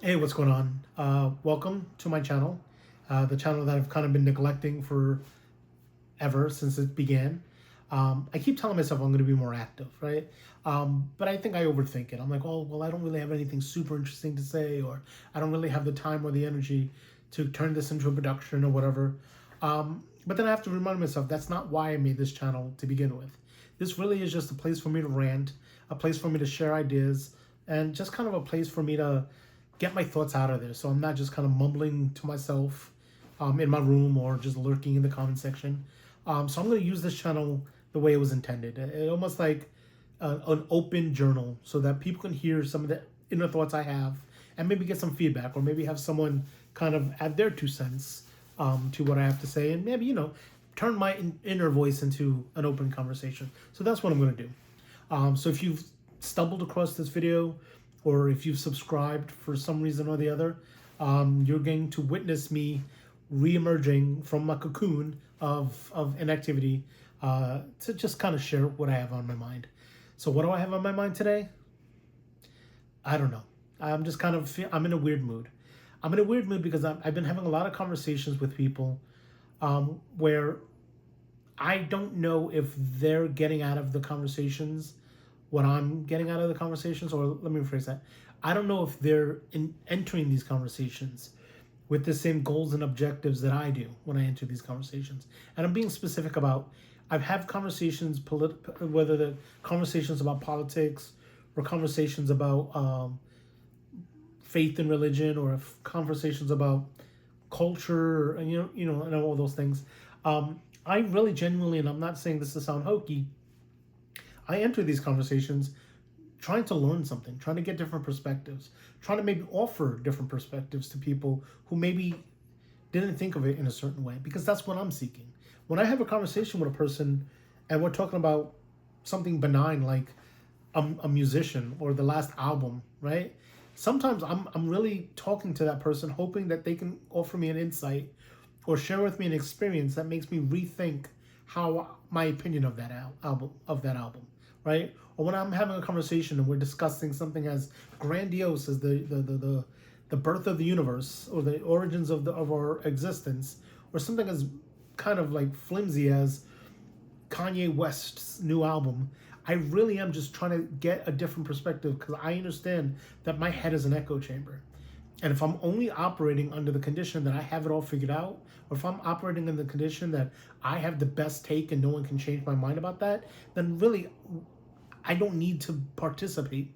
Hey, what's going on? Welcome to my channel, the channel that I've kind of been neglecting for ever since it began. I keep telling myself I'm going to be more active, right? But I think I overthink it. I'm like, oh, well, I don't really have anything super interesting to say, or I don't really have the time or the energy to turn this into a production or whatever. But then I have to remind myself that's not why I made this channel to begin with. This really is just a place for me to rant, a place for me to share ideas, and just kind of a place for me to get my thoughts out of there. So I'm not just kind of mumbling to myself in my room or just lurking in the comment section. So I'm going to use this channel the way it was intended. Almost like an open journal so that people can hear some of the inner thoughts I have and maybe get some feedback or maybe have someone kind of add their 2 cents to what I have to say and maybe, turn my inner voice into an open conversation. So that's what I'm going to do. So if you've stumbled across this video or if you've subscribed for some reason or the other, you're going to witness me re-emerging from my cocoon of inactivity to just kind of share what I have on my mind. So what do I have on my mind today? I don't know. I'm just kind of, I'm in a weird mood. I'm in a weird mood because I've been having a lot of conversations with people where I don't know if they're getting out of the conversations what I'm getting out of the conversations, or let me rephrase that. I don't know if they're entering these conversations with the same goals and objectives that I do when I enter these conversations. And I'm being specific about, I've had conversations, whether the conversations about politics or conversations about faith and religion or conversations about culture, and and all those things. I really genuinely, and I'm not saying this to sound hokey, I enter these conversations trying to learn something, trying to get different perspectives, trying to maybe offer different perspectives to people who maybe didn't think of it in a certain way, because that's what I'm seeking. When I have a conversation with a person and we're talking about something benign like a musician or the last album, right? Sometimes I'm really talking to that person hoping that they can offer me an insight or share with me an experience that makes me rethink how my opinion of that album, right? Or when I'm having a conversation and we're discussing something as grandiose as the birth of the universe or the origins of our existence, or something as kind of like flimsy as Kanye West's new album, I really am just trying to get a different perspective because I understand that my head is an echo chamber. And if I'm only operating under the condition that I have it all figured out, or if I'm operating in the condition that I have the best take and no one can change my mind about that, then really I don't need to participate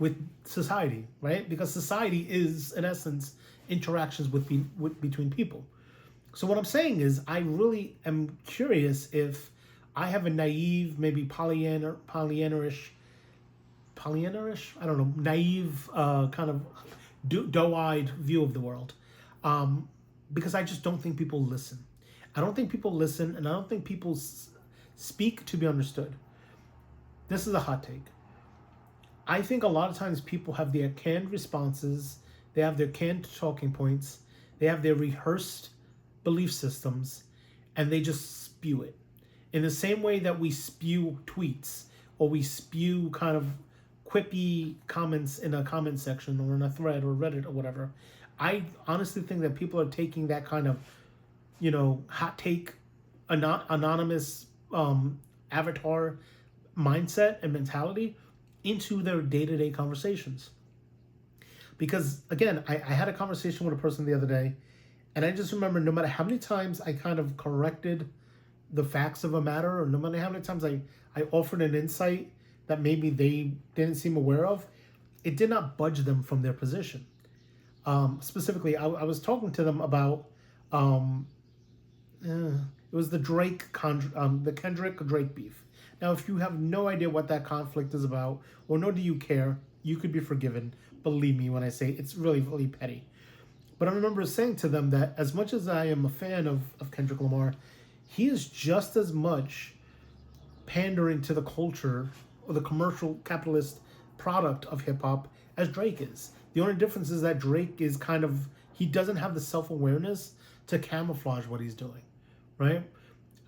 with society, right? Because society is, in essence, interactions between people. So what I'm saying is I really am curious if I have a naive, maybe Pollyanna-ish, I don't know, naive kind of doe-eyed view of the world, because I just don't think people listen. I don't think people listen, and I don't think people speak to be understood. This is a hot take. I think a lot of times people have their canned responses, they have their canned talking points, they have their rehearsed belief systems, and they just spew it. In the same way that we spew tweets or we spew kind of quippy comments in a comment section or in a thread or Reddit or whatever, I honestly think that people are taking that kind of, hot take, anonymous avatar mindset and mentality into their day-to-day conversations. Because again, I had a conversation with a person the other day, and I just remember no matter how many times I kind of corrected the facts of a matter, or no matter how many times I offered an insight that maybe they didn't seem aware of, it did not budge them from their position. Specifically, I was talking to them about it was the the Kendrick Drake beef. Now, if you have no idea what that conflict is about, or nor do you care, you could be forgiven. Believe me when I say it's really, really petty. But I remember saying to them that as much as I am a fan of Kendrick Lamar, he is just as much pandering to the culture or the commercial capitalist product of hip hop as Drake is. The only difference is that Drake is kind of, he doesn't have the self-awareness to camouflage what he's doing, right?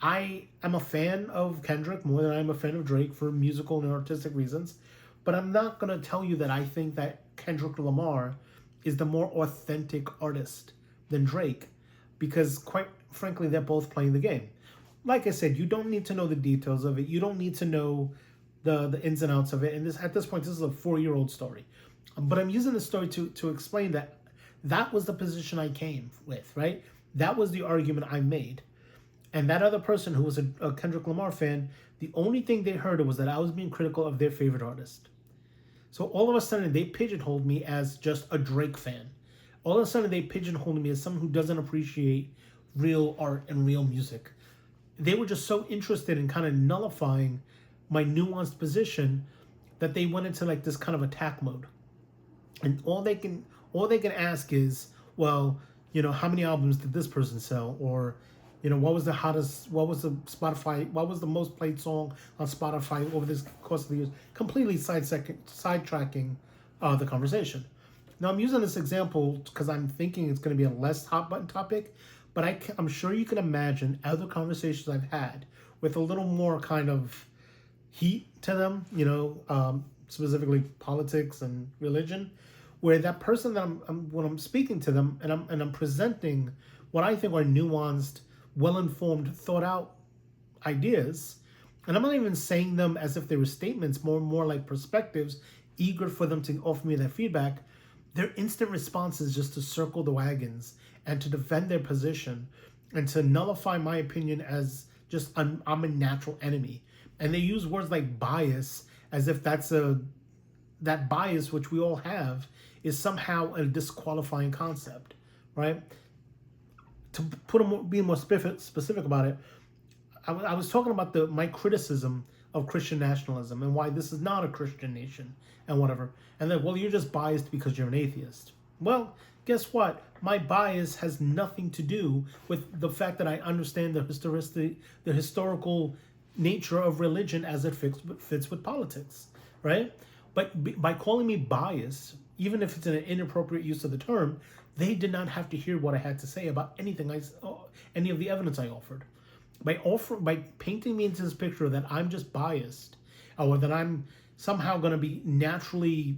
I am a fan of Kendrick more than I'm a fan of Drake for musical and artistic reasons, but I'm not going to tell you that I think that Kendrick Lamar is the more authentic artist than Drake, because quite frankly, they're both playing the game. Like I said, you don't need to know the details of it. You don't need to know the ins and outs of it. And this, at this point, this is a 4-year-old story. But I'm using this story to explain that that was the position I came with, right? That was the argument I made. And that other person who was a Kendrick Lamar fan, the only thing they heard was that I was being critical of their favorite artist. So all of a sudden, they pigeonholed me as just a Drake fan. All of a sudden, they pigeonholed me as someone who doesn't appreciate real art and real music. They were just so interested in kind of nullifying my nuanced position that they went into like this kind of attack mode. And all they can ask is, well, how many albums did this person sell? Or, what was the Spotify, what was the most played song on Spotify over this course of the years? Completely sidetracking the conversation. Now, I'm using this example because I'm thinking it's going to be a less hot button topic, but I'm sure you can imagine other conversations I've had with a little more kind of heat to them, specifically politics and religion, where that person that when I'm speaking to them and I'm presenting what I think are nuanced, well-informed, thought-out ideas, and I'm not even saying them as if they were statements, more like perspectives, eager for them to offer me their feedback. Their instant response is just to circle the wagons and to defend their position and to nullify my opinion as just I'm a natural enemy. And they use words like bias as if that bias, which we all have, is somehow a disqualifying concept, right? To be more specific about it, I was talking about my criticism of Christian nationalism and why this is not a Christian nation and whatever. And then, well, you're just biased because you're an atheist. Well, guess what? My bias has nothing to do with the fact that I understand the historical nature of religion as it fits with politics, right? But by calling me biased, even if it's an inappropriate use of the term, they did not have to hear what I had to say about any of the evidence I offered. By painting me into this picture that I'm just biased, or that I'm somehow going to be naturally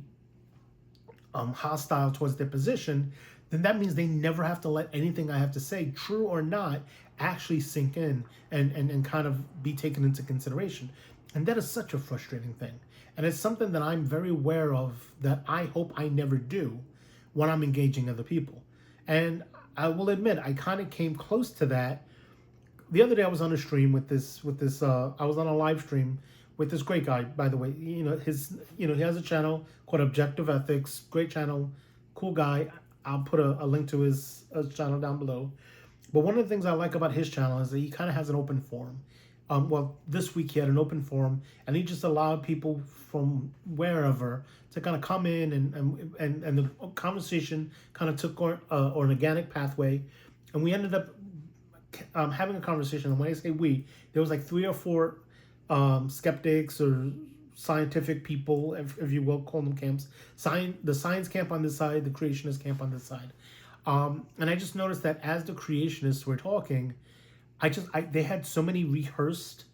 hostile towards their position, then that means they never have to let anything I have to say, true or not, actually sink in and kind of be taken into consideration. And that is such a frustrating thing. And it's something that I'm very aware of that I hope I never do when I'm engaging other people. And I will admit, I kind of came close to that. The other day I was on a stream with this, I was on a live stream with this great guy, by the way. He has a channel called Objective Ethics, great channel, cool guy. I'll put a link to his channel down below. But one of the things I like about his channel is that he kind of has an open forum. This week he had an open forum, and he just allowed people from wherever to kind of come in, and the conversation kind of took an organic pathway, and we ended up having a conversation. And when I say we, there was like 3 or 4 skeptics or scientific people, if you will, call them camps. The science camp on this side, the creationist camp on this side. And I just noticed that as the creationists were talking, they had so many rehearsed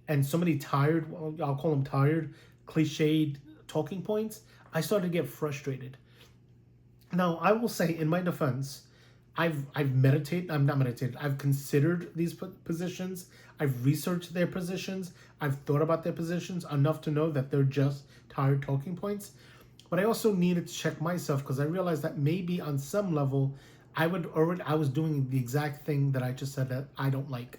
and so many tired, I'll call them tired, cliched talking points. I started to get frustrated. Now, I will say, in my defense, I've considered these positions. I've researched their positions. I've thought about their positions enough to know that they're just tired talking points. But I also needed to check myself, because I realized that maybe on some level, I was doing the exact thing that I just said that I don't like.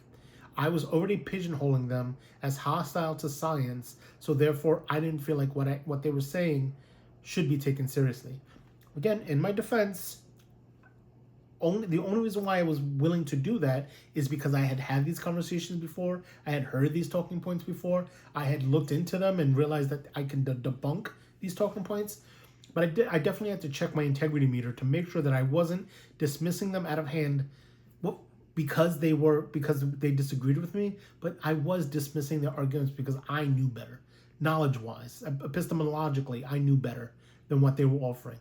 I was already pigeonholing them as hostile to science, so therefore I didn't feel like what they were saying should be taken seriously. Again, in my defense, the only reason why I was willing to do that is because I had these conversations before. I had heard these talking points before. I had looked into them and realized that I can debunk these talking points. But I definitely had to check my integrity meter to make sure that I wasn't dismissing them out of hand because they disagreed with me, but I was dismissing their arguments because I knew better. Knowledge-wise, epistemologically, I knew better than what they were offering.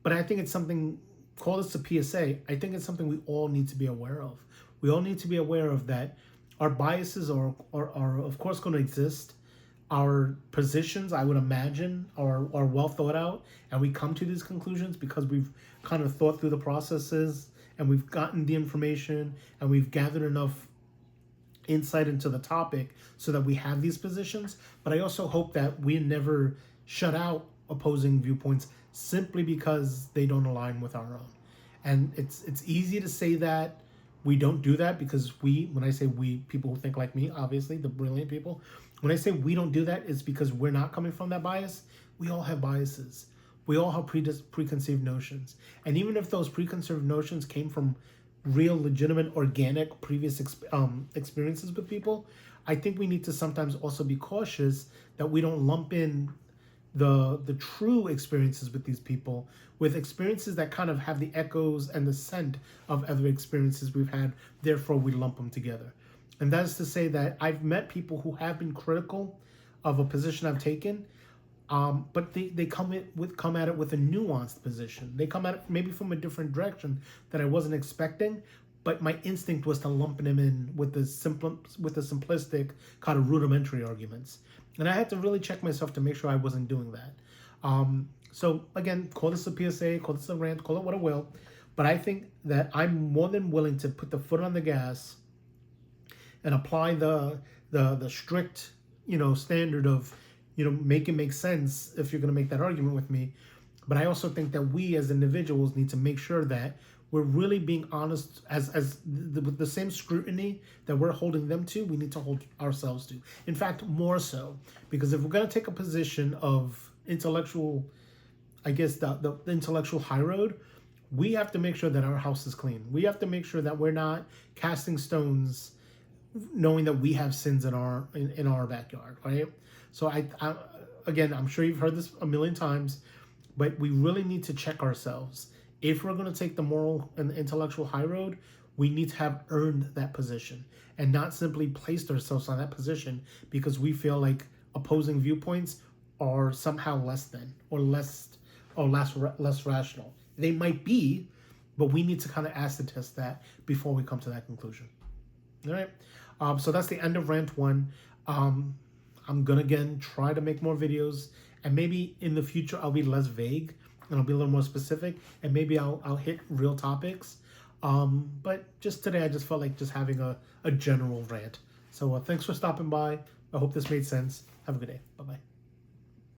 But I think it's something, call this a PSA, I think it's something we all need to be aware of. We all need to be aware of that our biases are of course going to exist. Our positions, I would imagine, are well thought out, and we come to these conclusions because we've kind of thought through the processes, and we've gotten the information, and we've gathered enough insight into the topic so that we have these positions. But I also hope that we never shut out opposing viewpoints simply because they don't align with our own. And it's easy to say that we don't do that, because we, when I say we, people who think like me, obviously the brilliant people, when I say we don't do that, it's because we're not coming from that bias. We all have biases. We all have preconceived notions. And even if those preconceived notions came from real, legitimate, organic previous experiences with people, I think we need to sometimes also be cautious that we don't lump in the true experiences with these people with experiences that kind of have the echoes and the scent of other experiences we've had. Therefore, we lump them together. And that is to say that I've met people who have been critical of a position I've taken, but they come at it with a nuanced position. They come at it maybe from a different direction that I wasn't expecting, but my instinct was to lump them in with the simplistic kind of rudimentary arguments. And I had to really check myself to make sure I wasn't doing that. So again, call this a PSA, call this a rant, call it what it will, but I think that I'm more than willing to put the foot on the gas and apply the strict, standard of, make it make sense if you're going to make that argument with me. But I also think that we as individuals need to make sure that we're really being honest, with the same scrutiny that we're holding them to, we need to hold ourselves to. In fact, more so, because if we're going to take a position of intellectual, I guess the intellectual high road, we have to make sure that our house is clean. We have to make sure that we're not casting stones knowing that we have sins in our backyard, right? So again, I'm sure you've heard this a million times, but we really need to check ourselves. If we're going to take the moral and the intellectual high road, we need to have earned that position and not simply placed ourselves on that position because we feel like opposing viewpoints are somehow less than or less rational. They might be, but we need to kind of acid test that before we come to that conclusion. All right. So that's the end of rant 1. I'm gonna again try to make more videos, and maybe in the future I'll be less vague and I'll be a little more specific, and maybe I'll hit real topics. But just today I just felt like just having a general rant. So thanks for stopping by. I hope this made sense. Have a good day. Bye-bye.